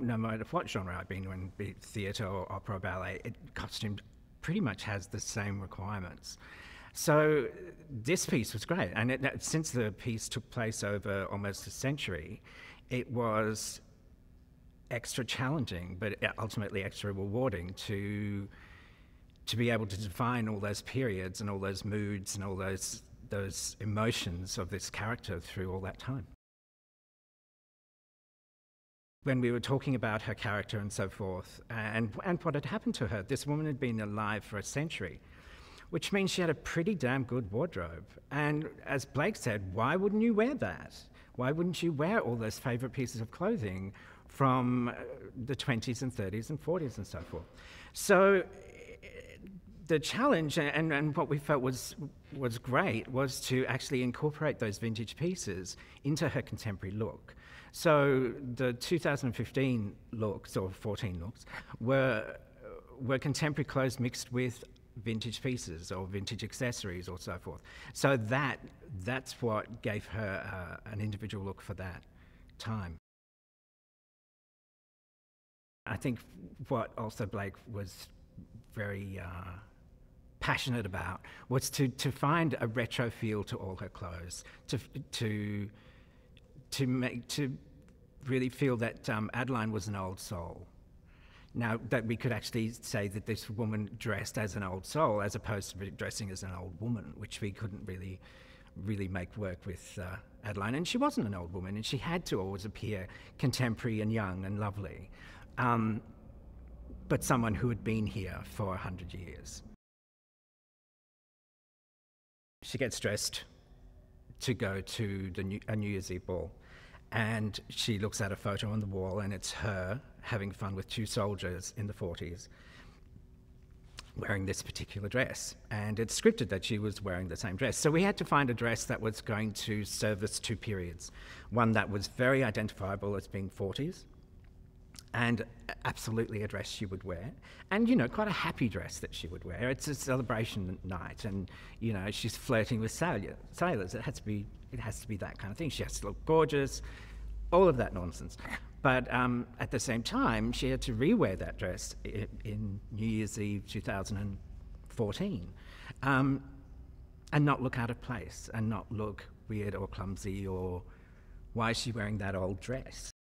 no matter what genre I've been in, be it theatre or opera or ballet, costume pretty much has the same requirements. So this piece was great, and since the piece took place over almost a century, it was extra challenging, but ultimately extra rewarding to be able to define all those periods and all those moods and all those emotions of this character through all that time. When we were talking about her character and so forth, and what had happened to her, this woman had been alive for a century, which means she had a pretty damn good wardrobe. And as Blake said, why wouldn't you wear that? Why wouldn't you wear all those favourite pieces of clothing from the 20s and 30s and 40s and so forth? So the challenge, and what we felt was great, was to actually incorporate those vintage pieces into her contemporary look. So the 2015 looks, or 14 looks, were contemporary clothes mixed with vintage pieces or vintage accessories or so forth. So that's what gave her an individual look for that time. I think what also Blake was very passionate about was to find a retro feel to all her clothes, to really feel that Adaline was an old soul. Now, that we could actually say that this woman dressed as an old soul as opposed to dressing as an old woman, which we couldn't really make work with Adaline. And she wasn't an old woman, and she had to always appear contemporary and young and lovely, but someone who had been here for 100 years. She gets dressed to go to a New Year's Eve ball, and she looks at a photo on the wall, and it's her having fun with two soldiers in the 40s wearing this particular dress, and it's scripted that she was wearing the same dress. So we had to find a dress that was going to service two periods, one that was very identifiable as being 40s, and absolutely a dress she would wear, and, you know, quite a happy dress that she would wear. It's a celebration night, and, you know, she's flirting with sailors. It has to be that kind of thing. She has to look gorgeous, all of that nonsense. But at the same time, she had to rewear that dress in New Year's Eve 2014, and not look out of place, and not look weird or clumsy or why is she wearing that old dress?